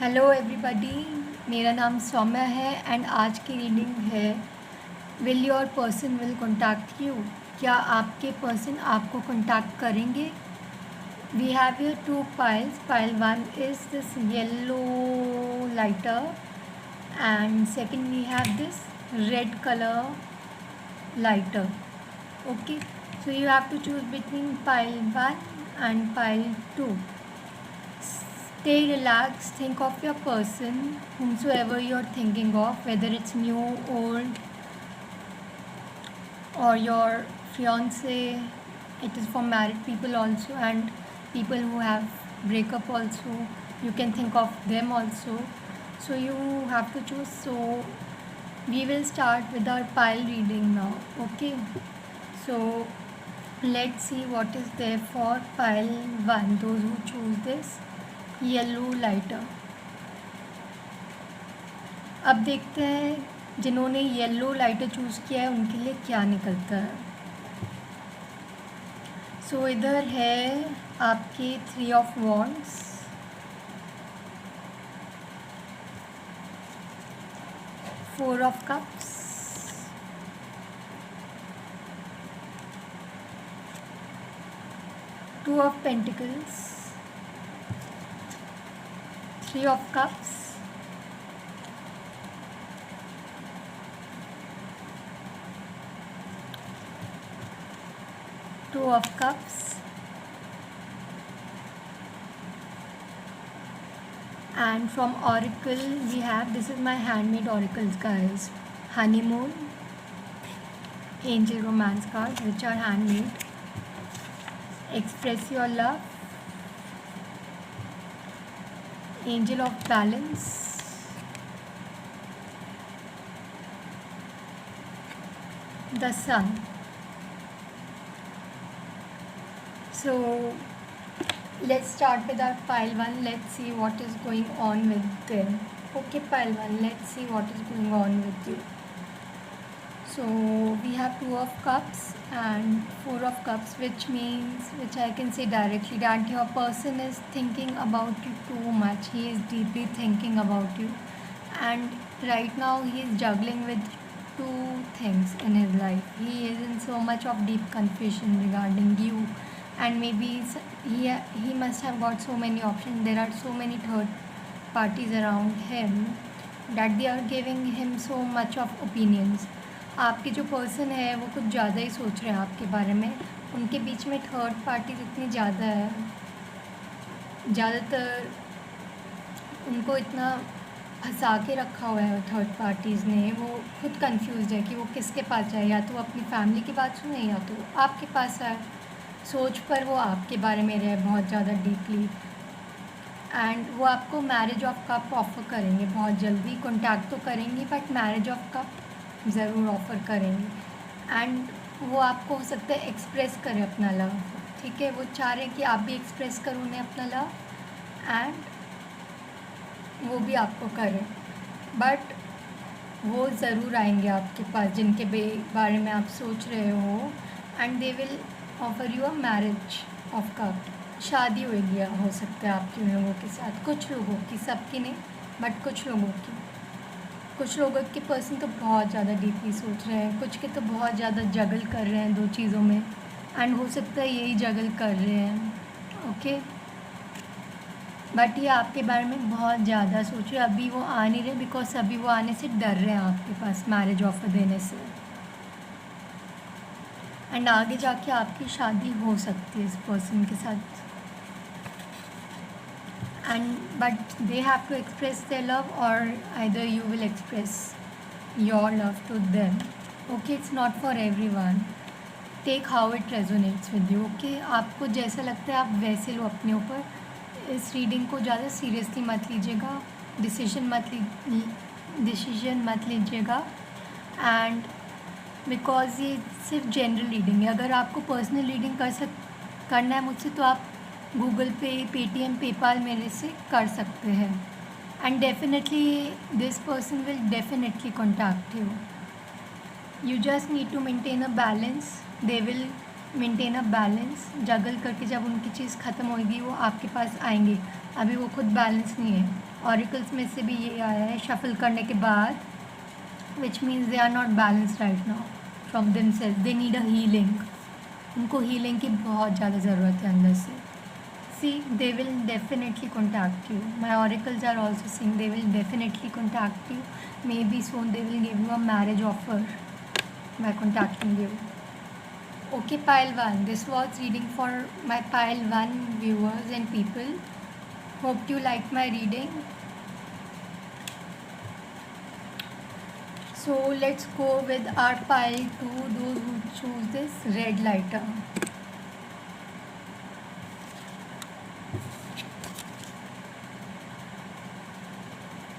Hello everybody, मेरा नाम सौम्या है एंड आज की रीडिंग है will your person will contact you. क्या आपके पर्सन आपको कॉन्टैक्ट करेंगे? We have your two piles. Pile one is this yellow lighter and second we have this red color lighter. Okay, so you have to choose between pile 1 and pile 2. Stay relaxed, think of your person, whomsoever you're thinking of, whether it's new, old, or your fiance. It is for married people also and people who have breakup also. You can think of them also. So you have to choose. So we will start with our pile reading now. Okay, so let's see what is there for pile 1. Those who choose this yellow lighter. अब देखते हैं जिन्होंने yellow lighter choose किया है उनके लिए क्या निकलता है. सो इधर है आपके 3 of wands, 4 of cups, 2 of pentacles, 3 of cups, 2 of cups, and from oracle we have, this is my handmade oracles guys, honeymoon, angel romance cards which are handmade, express your love, angel of balance, the sun. So let's start with our pile 1. Let's see what is going on with them. Okay, pile 1, let's see what is going on with you. So we have 2 of cups and 4 of cups, which means, which I can say directly, that your person is thinking about you too much. He is deeply thinking about you and right now he is juggling with 2 things in his life. He is in so much of deep confusion regarding you and maybe he must have got so many options. There are so many third parties around him that they are giving him so much of opinions. आपके जो person है वो कुछ ज़्यादा ही सोच रहे हैं आपके बारे में. उनके बीच में थर्ड पार्टीज इतनी ज़्यादा है, ज़्यादातर उनको इतना फंसा के रखा हुआ है थर्ड पार्टीज़ ने. वो खुद कंफ्यूज है कि वो किसके पास जाए, या तो वो अपनी फैमिली की बात सुने या तो आपके पास आए. सोच पर वो आपके बारे में रहे बहुत ज़्यादा डीपली एंड वो आपको मैरिज ऑफ कप ऑफ़र करेंगे बहुत जल्दी. कॉन्टैक्ट तो करेंगे बट मैरिज ऑफ कप ज़रूर ऑफ़र करेंगे एंड वो आपको हो सकता है एक्सप्रेस करें अपना लव. ठीक है, वो चाह रहे हैं कि आप भी एक्सप्रेस करो उन्हें अपना लव एंड वो भी आपको करें. बट वो ज़रूर आएंगे आपके पास जिनके बारे में आप सोच रहे हो and they will offer you a marriage of cup. शादी होगी हो सकता है आपके उन लोगों के साथ, कुछ लोगों की, सबकी नहीं बट कुछ लोगों की. कुछ लोगों के पर्सन तो बहुत ज़्यादा डीपली सोच रहे हैं, कुछ के तो बहुत ज़्यादा जगल कर रहे हैं 2 चीज़ों में एंड हो सकता है यही जगल कर रहे हैं. ओके, बट ये आपके बारे में बहुत ज़्यादा सोच रहे हैं. अभी वो आ नहीं रहे बिकॉज अभी वो आने से डर रहे हैं आपके पास मैरिज ऑफर देने से एंड आगे जाके आपकी शादी हो सकती है इस पर्सन के साथ. And but they have to express their love or either you will express your love to them. Okay, it's not for everyone. Take how it resonates with you. Okay, आपको जैसा लगता है आप वैसे लो अपने ऊपर. इस रीडिंग को ज़्यादा सीरियसली मत लीजिएगा, डिसीजन मत लीजिएगा एंड बिकॉज ये सिर्फ जनरल रीडिंग है. अगर आपको पर्सनल रीडिंग करना है मुझसे तो आप गूगल पे, पेटीएम, पेपाल मेरे से कर सकते हैं and definitely this person will definitely contact you. You just need to maintain a balance. They will maintain a balance. Juggle करके जब उनकी चीज़ ख़त्म होगी वो आपके पास आएंगे. अभी वो खुद बैलेंस नहीं है ऑरिकल्स में से भी ये आया है शफल करने के बाद, which means they are not balance right now from themselves, they need a healing. उनको हीलिंग की बहुत ज़्यादा ज़रूरत है अंदर से। See they will definitely contact you, my oracles are also seeing they will definitely contact you, maybe soon they will give you a marriage offer by contacting you. Okay, pile 1. This was reading for my pile 1 viewers and people. Hope you like my reading. So let's go with our pile 2, those who choose this red lighter.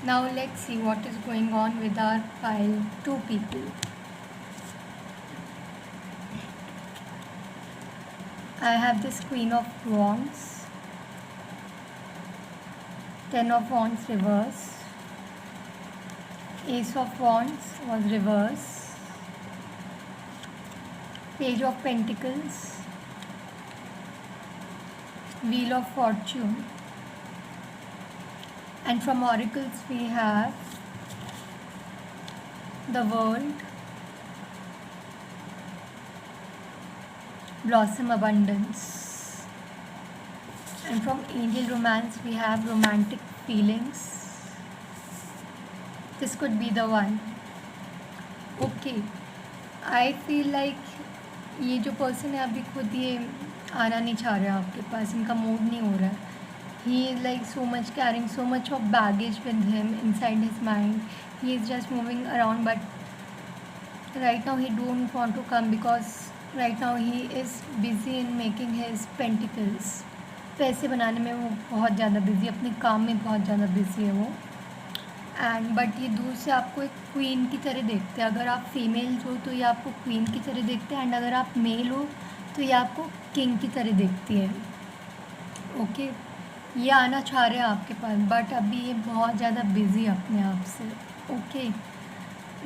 Now let's see what is going on with our pile 2 people. I have this Queen of Wands, 10 of Wands reverse, Ace of Wands was reverse, Page of Pentacles, Wheel of Fortune, and from Oracles we have the World, Blossom Abundance, and from Angel Romance we have Romantic Feelings. This could be the one. Okay, I feel like ये जो person है अभी खुद ये आना नहीं चाह रहा है आपके पास, इनका मूड नहीं हो रहा है. He is like so much carrying so much of baggage with him inside his mind. He is just moving around, but right now he don't want to come because right now he is busy in making his pentacles. पैसे बनाने में वो बहुत ज़्यादा busy, अपने काम में बहुत ज़्यादा बिजी है वो. एंड बट ये दूर से आपको एक क्वीन की तरह देखते हैं. अगर आप फीमेल हो तो ये आपको क्वीन की तरह देखते हैं, एंड अगर आप मेल हो तो ये आपको किंग की तरह देखती है. ओके, ये आना चाह रहे हैं आपके पास, बट अभी ये बहुत ज़्यादा बिजी है अपने आप से. ओके,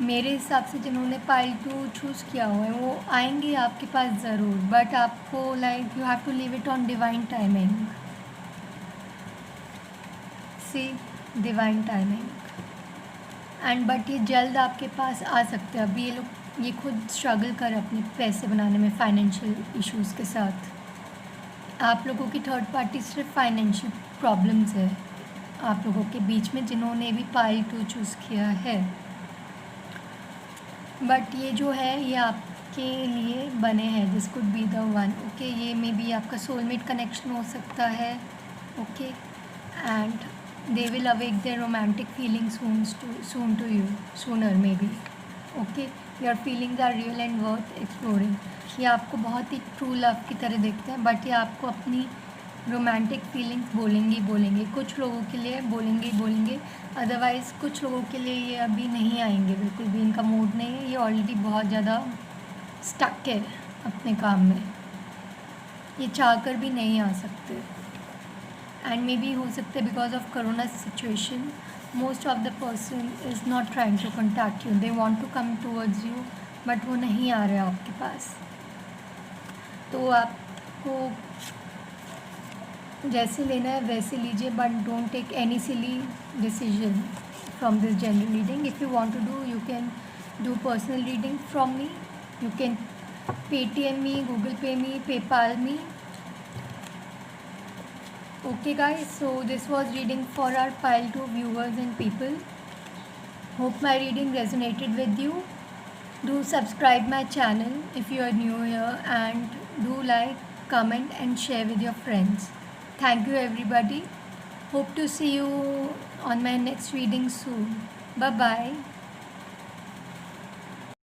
मेरे हिसाब से जिन्होंने पाइल 2 चूज़ किया हुआ है वो आएंगे आपके पास ज़रूर, बट आपको like you have to leave it on divine timing. See divine timing. And but ये जल्द आपके पास आ सकते हैं. अभी ये खुद स्ट्रगल कर अपने पैसे बनाने में फाइनेंशियल इश्यूज़ के साथ. आप लोगों की थर्ड पार्टी सिर्फ फाइनेंशियल प्रॉब्लम्स है आप लोगों के बीच में जिन्होंने भी पाइल 2 चूज़ किया है. बट ये जो है ये आपके लिए बने हैं. This could be the one. Okay, ये मे बी आपका सोलमेट कनेक्शन हो सकता है. Okay, and they will awake their romantic feelings soon to you, sooner maybe. Okay, your feelings are real and worth exploring. ये आपको बहुत ही true love की तरह देखते हैं, बट ये आपको अपनी रोमांटिक फीलिंग्स बोलेंगे. कुछ लोगों के लिए बोलेंगे, अदरवाइज़ कुछ लोगों के लिए ये अभी नहीं आएंगे. बिल्कुल भी इनका मूड नहीं है. ये ऑलरेडी बहुत ज़्यादा स्टक है अपने काम में. ये चाहकर भी नहीं आ सकते. एंड मे बी हो सकता है because of corona situation most of the person is not trying to contact you. They want to come towards you, but वो नहीं आ रहे आपके पास. तो आपको जैसे लेना है वैसे लीजिए, but don't take any silly decision from this general reading. If you want to do, you can do personal reading from me. You can Paytm me, Google Pay me, PayPal me. Okay guys, so this was reading for our pile 2 viewers and people. Hope my reading resonated with you. Do subscribe my channel if you are new here, and do like, comment and share with your friends. Thank you everybody. Hope to see you on my next reading soon. Bye bye.